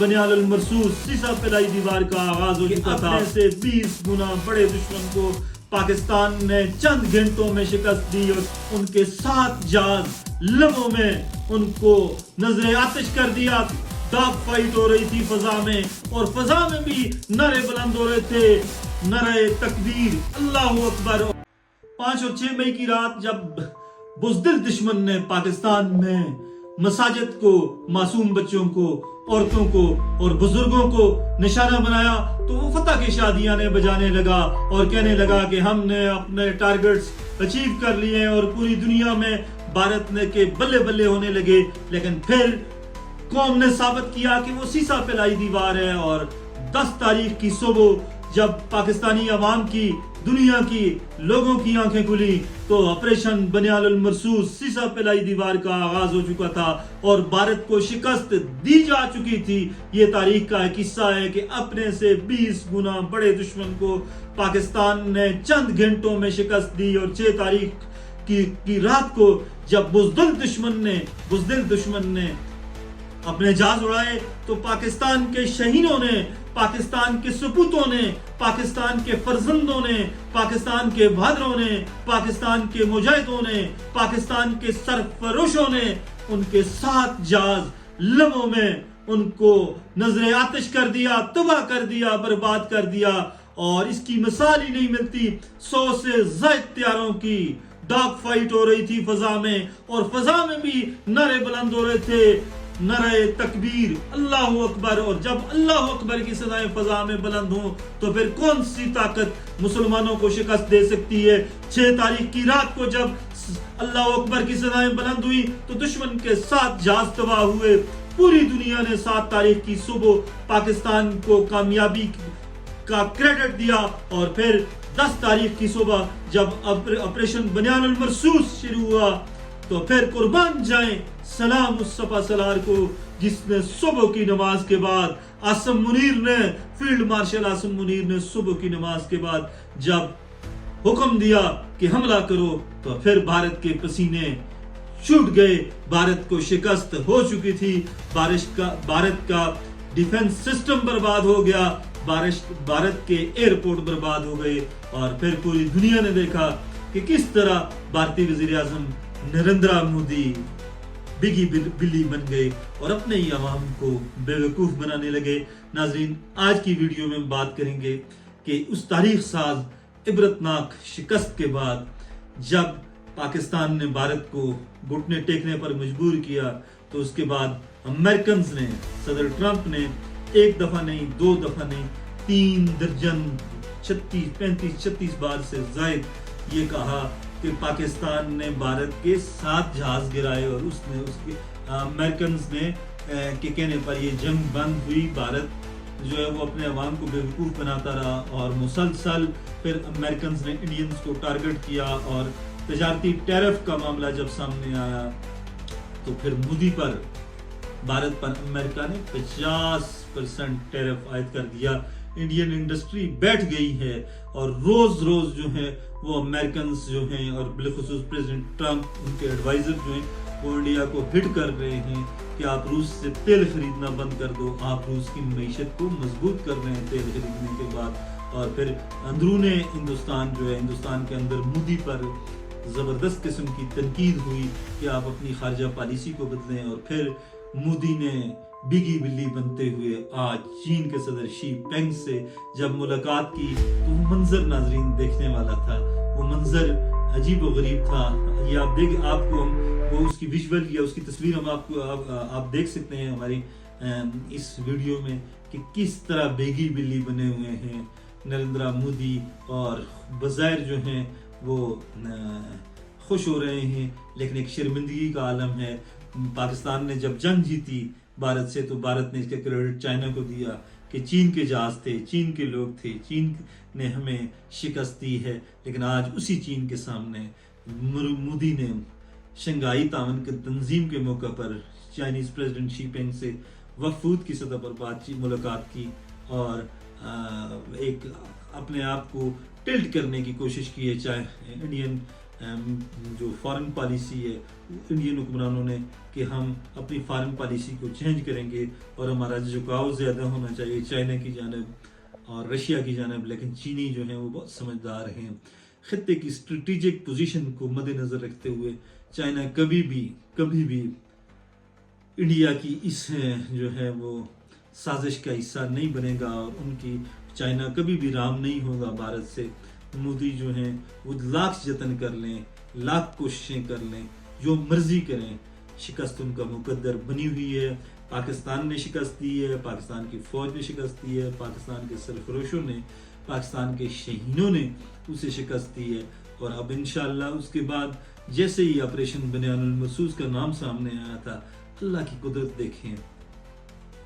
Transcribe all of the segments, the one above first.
बनियाल मरसूस सीसा पिलाई दीवार का आगाज हो चुका था। से 20 गुना बड़े दुश्मन को पाकिस्तान ने चंद घंटों में शिकस्त दी और उनके 7 जहाज लम्हों में उनको नजरे आतिश कर दिया। डॉग फाइट हो रही थी फजा में, और फजा में भी नारे बुलंद हो रहे थे, नारे तकबीर, अल्लाहू अकबर। 5 और 6 मई की रात जब बुज़दिल दुश्मन ने पाकिस्तान में मसाजिद को, मासूम बच्चों को, औरतों को और बुजुर्गों को निशाना बनाया, तो वो फतह की शादियां बजाने लगा और कहने लगा कि हमने अपने टारगेट्स अचीव कर लिए हैं, और पूरी दुनिया में भारत ने के बल्ले बल्ले होने लगे। लेकिन फिर कौम ने साबित किया कि वो सीसा पिलाई दीवार है, और 10 तारीख की सुबह जब पाकिस्तानी अवाम की, दुनिया की लोगों की आंखें खुली, तो ऑपरेशन बनियाल मरसूस सीसा पिलाई दीवार का आगाज हो चुका था और भारत को शिकस्त दी जा चुकी थी। ये तारीख का एक किस्सा है कि अपने से 20 गुना बड़े दुश्मन को पाकिस्तान ने चंद घंटों में शिकस्त दी। और 6 तारीख की रात को जब बुज़दिल दुश्मन ने अपने जहाज उड़ाए, तो पाकिस्तान के शहीदों ने, पाकिस्तान के सपूतों ने, पाकिस्तान के फर्जंदों ने, पाकिस्तान के बहादुरों ने, पाकिस्तान के मुजाहिदों ने, पाकिस्तान के सरफरोशों ने उनके 7 जहाज लम्हों में उनको नजरे आतिश कर दिया, तबाह कर दिया, बर्बाद कर दिया। और इसकी मिसाल ही नहीं मिलती। 100 से ज़ायद तैयारों की डॉग फाइट हो रही थी फजा में, और फजा में भी नारे बुलंद हो रहे थे, नारे तकबीर, अल्लाहू अकबर। और जब अल्लाहू अकबर की सदाएं फजा में बुलंद हो, तो फिर कौन सी ताकत मुसलमानों को शिकस्त दे सकती है। 6 तारीख की रात को जब अल्लाहू अकबर की सदाएं बुलंद हुई, तो दुश्मन के 7 जहाज तबाह हुए। पूरी दुनिया ने 7 तारीख की सुबह पाकिस्तान को कामयाबी का क्रेडिट दिया, और फिर 10 तारीख की सुबह जब ऑपरेशन बनियाल मरसूस शुरू हुआ, तो फिर कुर्बान जाएं सलाम उस सपा सलार को जिसने सुबह की नमाज के बाद फील्ड मार्शल आसिम मुनीर ने सुबह की नमाज के बाद जब हुक्म दिया कि हमला करो, तो फिर भारत के पसीने छूट गए। भारत को शिकस्त हो चुकी थी। भारत का डिफेंस सिस्टम बर्बाद हो गया, भारत के एयरपोर्ट बर्बाद हो गए, और फिर पूरी दुनिया ने देखा कि किस तरह भारतीय वजीर आजम नरेंद्र मोदी बिगी बिल्ली बन गए और अपने ही अवाम को बेवकूफ बनाने लगे। नाजरीन, आज की वीडियो में बात करेंगे कि उस तारीख साज इबरतनाक शिकस्त के बाद जब पाकिस्तान ने भारत को घुटने टेकने पर मजबूर किया, तो उसके बाद अमेरिकन ने, सदर ट्रंप ने 1 दफा नहीं, 2 दफा नहीं, 3 दर्जन 36 बार से जायद ये कहा कि पाकिस्तान ने भारत के 7 जहाज गिराए, और उसके अमेरिकन ने के कहने पर ये जंग बंद हुई। भारत जो है वो अपने अवाम को बेवकूफ़ बनाता रहा, और मुसलसल फिर अमेरिकन ने इंडियंस को टारगेट किया, और तजारती टैरिफ का मामला जब सामने आया, तो फिर मोदी पर, भारत पर अमेरिका ने 50% टैरिफ आयद कर दिया। इंडियन इंडस्ट्री बैठ गई है, और रोज रोज जो है वो अमेरिकन जो हैं, और बिलखुसूस प्रेसिडेंट ट्रंप, उनके एडवाइजर जो हैं, वो इंडिया को हिट कर रहे हैं कि आप रूस से तेल खरीदना बंद कर दो। आप रूस की मईशत को मजबूत कर रहे हैं तेल खरीदने के बाद। और फिर अंदरूने हिंदुस्तान जो है, हिंदुस्तान के अंदर मोदी पर जबरदस्त किस्म की तनकीद हुई कि आप अपनी खारजा पॉलिसी को बदलें। और फिर मोदी ने बिगी बिल्ली बनते हुए आज चीन के सदर शी पेंग से जब मुलाकात की, तो वो मंजर नाजरीन देखने वाला था। वो मंजर अजीब व गरीब था। ये आपको वो उसकी विजुअल या उसकी तस्वीर हम आपको आप देख सकते हैं हमारी इस वीडियो में, कि किस तरह बेगी बिल्ली बने हुए हैं नरेंद्र मोदी, और बज़ाहिर जो हैं वो खुश हो रहे हैं, लेकिन एक शर्मिंदगी का आलम है। पाकिस्तान ने जब जंग जीती भारत से, तो भारत ने इसका क्रेडिट चाइना को दिया कि चीन के जहाज थे, चीन के लोग थे, चीन ने हमें शिकस्त दी है। लेकिन आज उसी चीन के सामने मोदी ने शंघाई ताउन के तंजीम के मौके पर चाइनीज प्रेसिडेंट शी पेंग से वफूद की सतह पर मुलाकात की, और एक अपने आप को टिल्ट करने की कोशिश की है चाहे इंडियन جو فارن پالیسی ہے انڈین حکمرانوں نے کہ ہم اپنی فارن پالیسی کو چینج کریں گے اور ہمارا جھکاؤ زیادہ ہونا چاہیے چائنا کی جانب اور رشیا کی جانب، لیکن چینی جو ہیں وہ بہت سمجھدار ہیں۔ خطے کی اسٹریٹجک پوزیشن کو مد نظر رکھتے ہوئے چائنا کبھی بھی انڈیا کی اس جو ہے وہ سازش کا حصہ نہیں بنے گا، اور ان کی چائنا کبھی بھی رام نہیں ہوگا بھارت سے۔ مودی جو ہیں وہ لاکھ جتن کر لیں، لاکھ کوششیں کر لیں، جو مرضی کریں، شکست ان کا مقدر بنی ہوئی ہے۔ پاکستان نے شکست دی ہے، پاکستان کی فوج نے شکست دی ہے، پاکستان کے سرفروشوں نے، پاکستان کے شہینوں نے اسے شکست دی ہے، اور اب انشاءاللہ اس کے بعد جیسے ہی آپریشن بنیان المرصوص کا نام سامنے آیا تھا، اللہ کی قدرت دیکھیں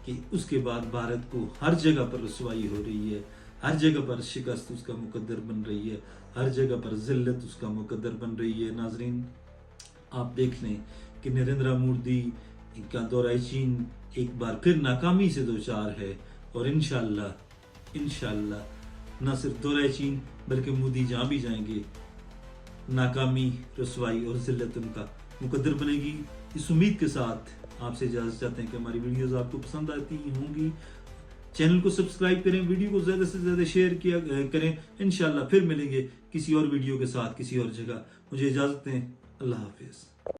کہ اس کے بعد بھارت کو ہر جگہ پر رسوائی ہو رہی ہے، ہر جگہ پر شکست اس کا مقدر بن رہی ہے، ہر جگہ پر ذلت اس کا مقدر بن رہی ہے۔ ناظرین آپ دیکھ لیں کہ نریندر مودی کا دورہ چین ایک بار پھر ناکامی سے دوچار ہے، اور انشاءاللہ نہ صرف دورہ چین بلکہ مودی جہاں بھی جائیں گے ناکامی، رسوائی اور ذلت ان کا مقدر بنے گی۔ اس امید کے ساتھ آپ سے اجازت چاہتے ہیں کہ ہماری ویڈیوز آپ کو پسند آتی ہوں گی۔ چینل کو سبسکرائب کریں، ویڈیو کو زیادہ سے زیادہ شیئر کریں۔ انشاءاللہ پھر ملیں گے کسی اور ویڈیو کے ساتھ کسی اور جگہ۔ مجھے اجازت دیں، اللہ حافظ۔